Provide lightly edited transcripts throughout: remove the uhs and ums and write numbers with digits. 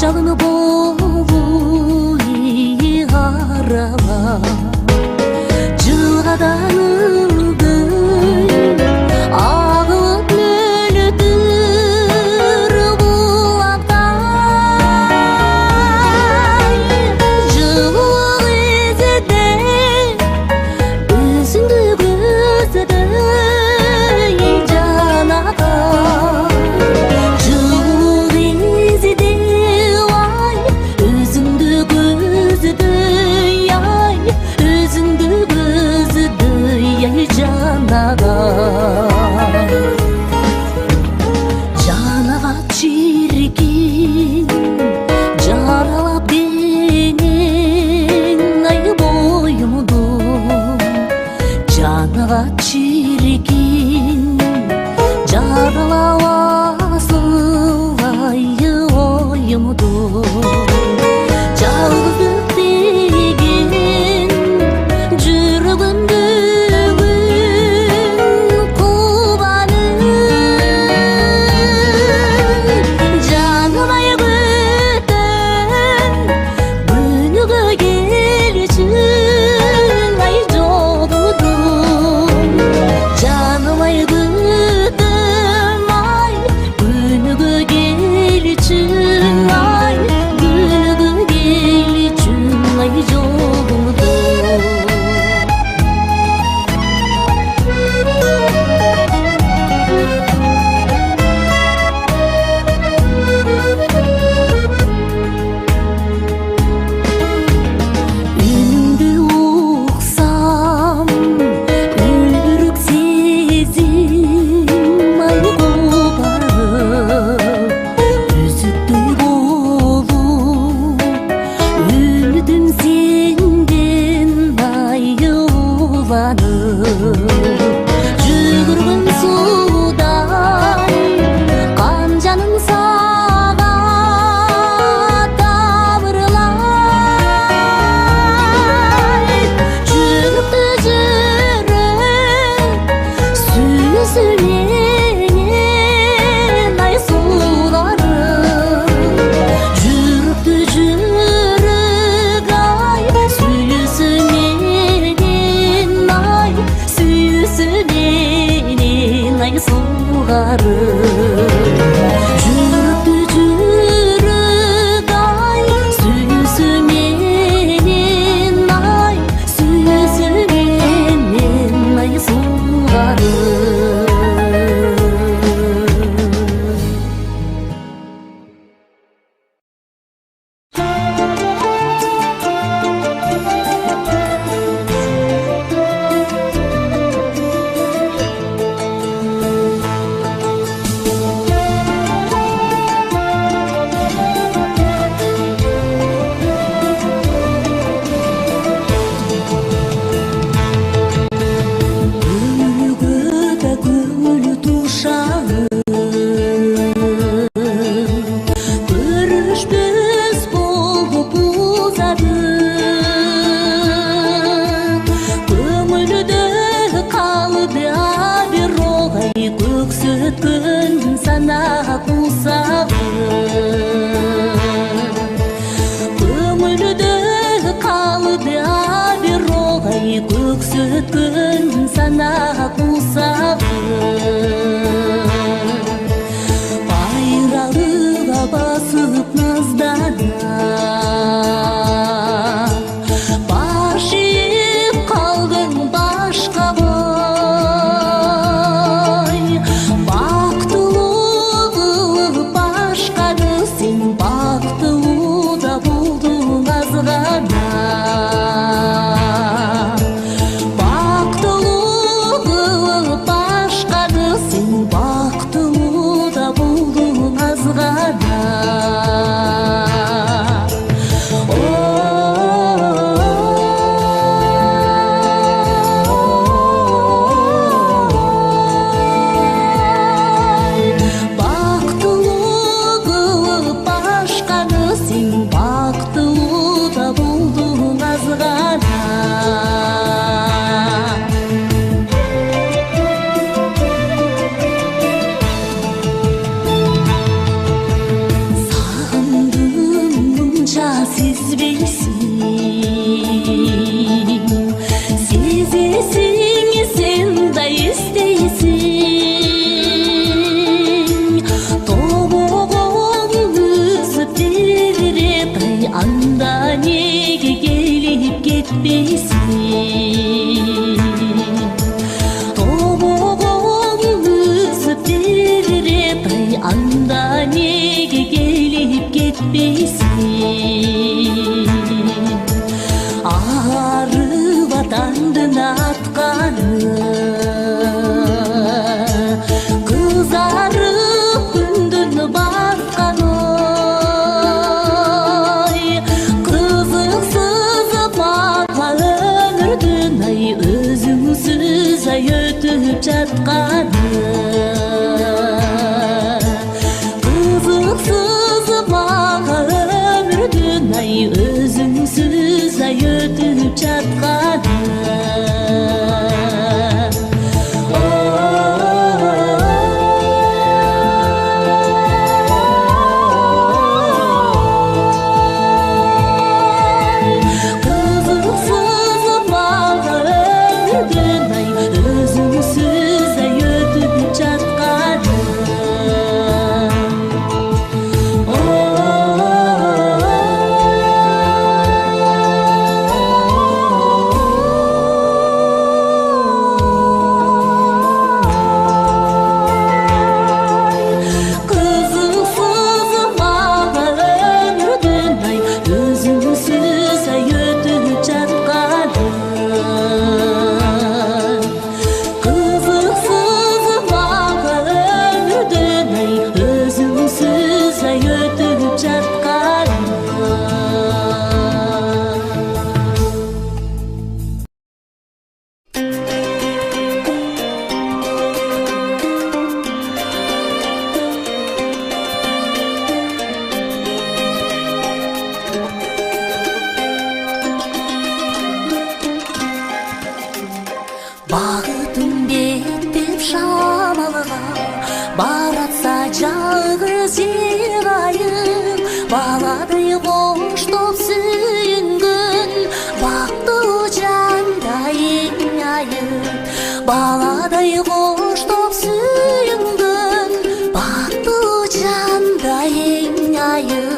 жалыны боуи арава жылгаданылдың агып мөлөтүр булактай жылуу кезеде өзүңдү көздөй жанага жылуу кезеде ай өзүңдү көздөй ай өзүңдү көздөй ай жанага жанага чиркин жаралап денең ай боюмду жанага чиркин жаралап асыл ай оюмду жалгыздык деген жүрөгүмдөгү кубаны жаным ай сезбейсің, сезесің сен да естейсің. Тобоғың үзіп береді, анда неге келіп кетпейсің? Тобоғың үзіп береді, анда неге келіп кетпейсің? Ары ватандың атқаны қызарып күндін батқаны, қызықсыз бала өмірдің ай өзіңсіз ай өтіп жатқаны. Қызықсыз бала өмірдің ай өзіңсіз ай өтіп жатқаны. Бағытын беттеп шамалға баратса жалғыз ерайым, баладай қоштап сүйінген бақтыл жандай айым. Баладай қоштап сүйінген бақтыл жандай айым.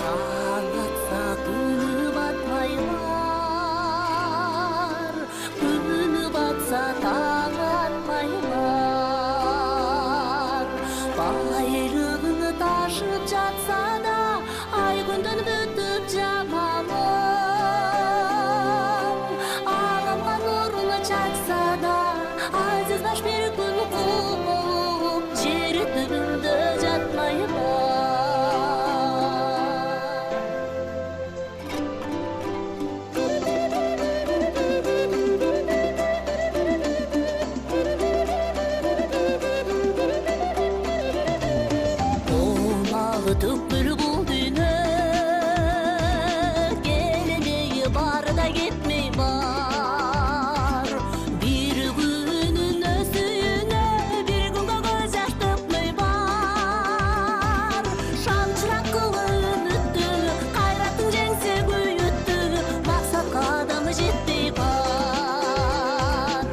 Таң атса күні батпайлар, күні батса таң атпайлар. Байлығыңы ташып жатса да, ай күнден бүтіп жамалым. Ағамға нұрыны чакса да, айсыз баш бір күн құл болып, жері түбінде жатмайлар. Түкпір бұл дүні келмей бар да кетмей бар. Bir günün өсүйіне bir күнгі көз жаш төкмей бар. Шамшырақ қылы үмітті, қайраттың жеңсе күйітті, мақсатқа адамы жетпей бар.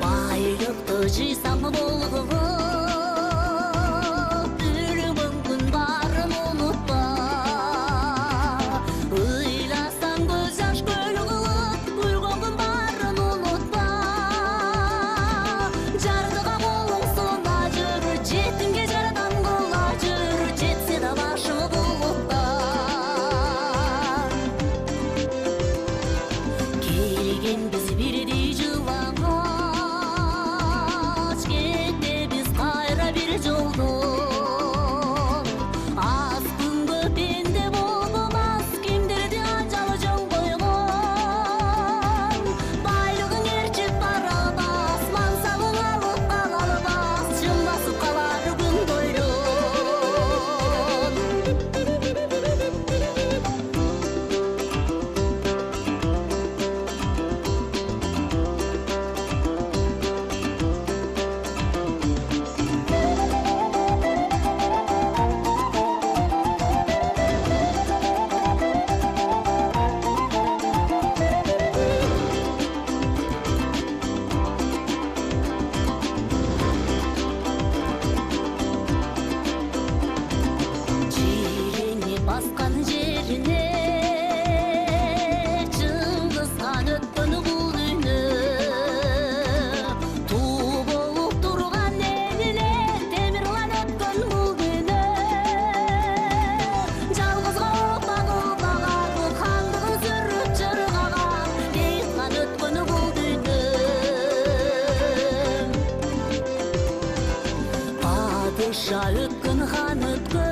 Байлықты жисам болғығы biz birdi жылаңач, кетті біз қайра бір жолдон. Аз күнгі пенде болмас, кимдерде ажалы жол қойған. Байлығың ерчіп барабас, мансабың алып қалалбас, жылбасып қалар күн бойдон. Басқан жеріне жылғызған өткен бұл үні, ту болып тұрған еліне темірлан өткен бұл күні. Жалғызға опақ-опақ хандығын сүріп жырғаған, бейітқан өткен бұл күні. Падыша өткен хан өткен,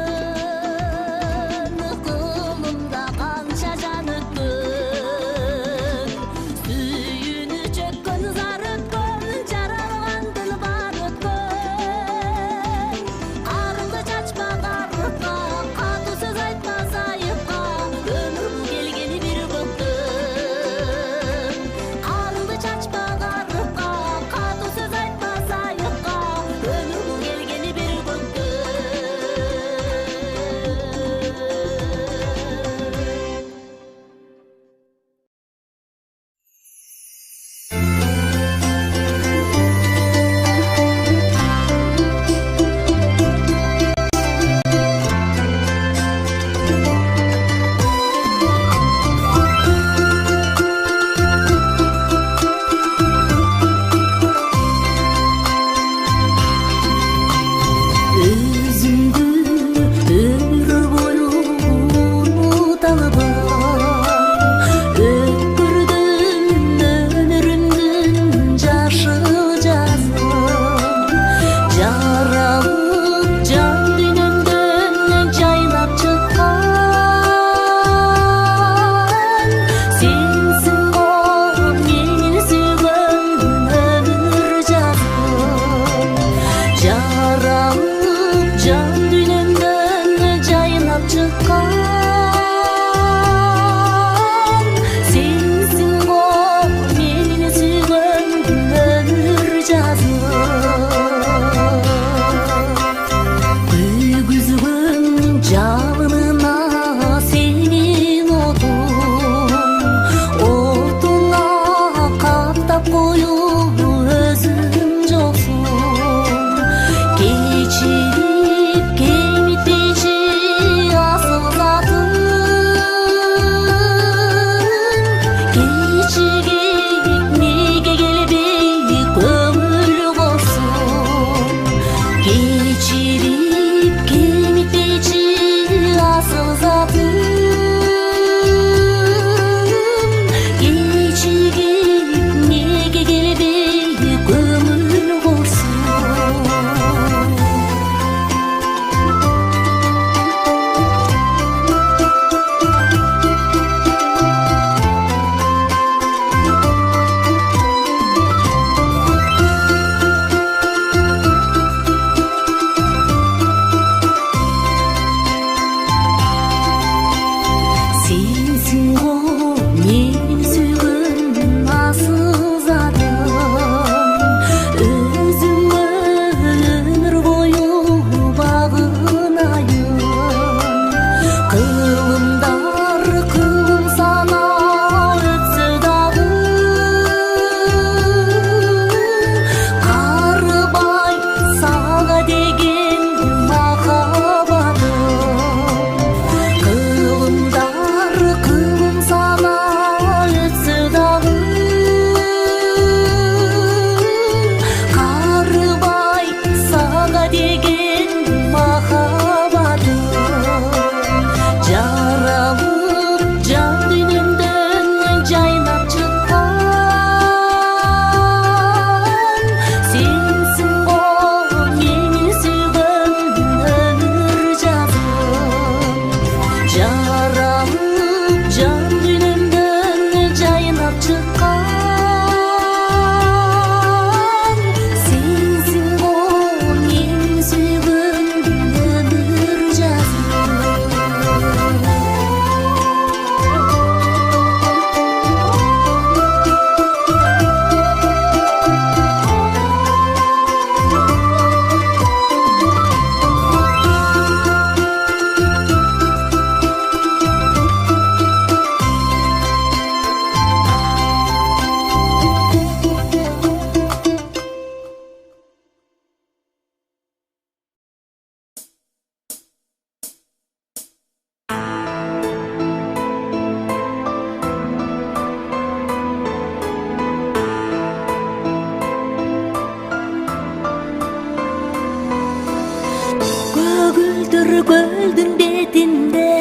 Kөгілдір көлдің бетінде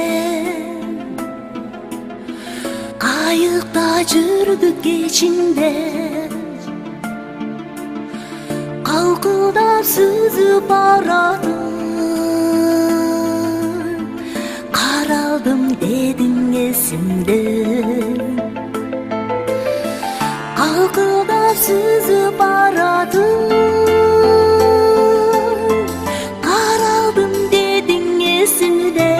қайықта жүрдік кешінде, қалқылдап сүзіп баратын қаралдым дедің есімде. Қалқылдап сүзіп баратын қаралдым дедің есімде.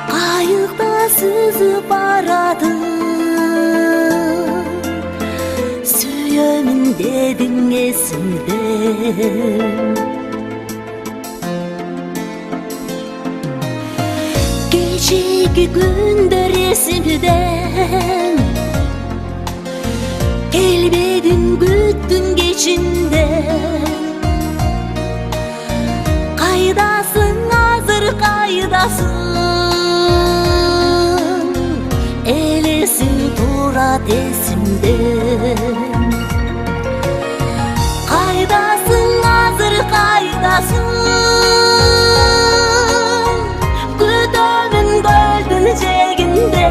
Қайықта сүзіп баратын сүйемін дедің есімде. Кешегі күндер есімден келбедің күттің кешінде. Қайдасың азыр қайдасың, елесің тұрат есімде. Қайдасың азыр қайдасың, күтемін көлдің жиегінде.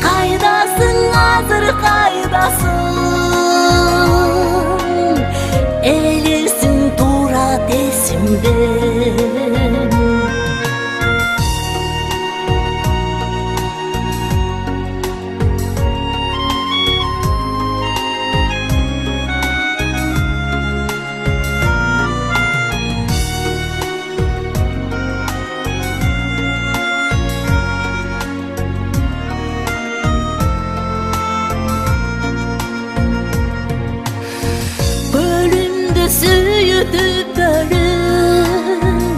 Қайдасың азыр қайдасың, елесің тұрат есімде. Süyütüp bölüp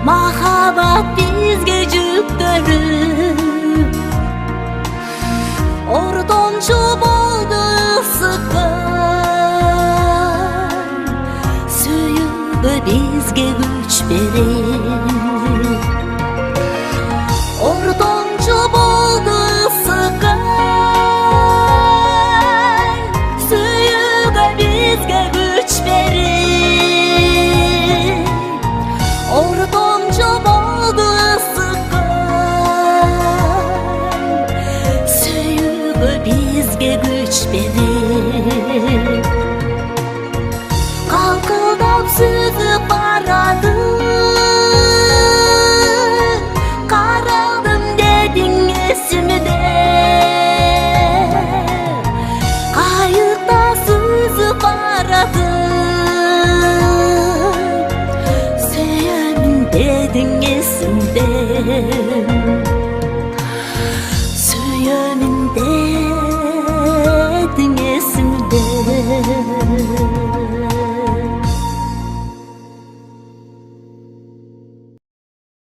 mahabat bizge жүктөрүп, ордончу болду ысыккан сүйүүгө бизге күч берип. Ордончу болду ысыккан сүйүүгө бизге күч берип. Ордончу болду ысыккан сүйүүгө бизге күч берип. Калкылдап сүзүп барады, каралдым дедиң эсимде. Кайыкта сүзүп барады, сүйөмүн дедиң эсимде. Сүйөмүн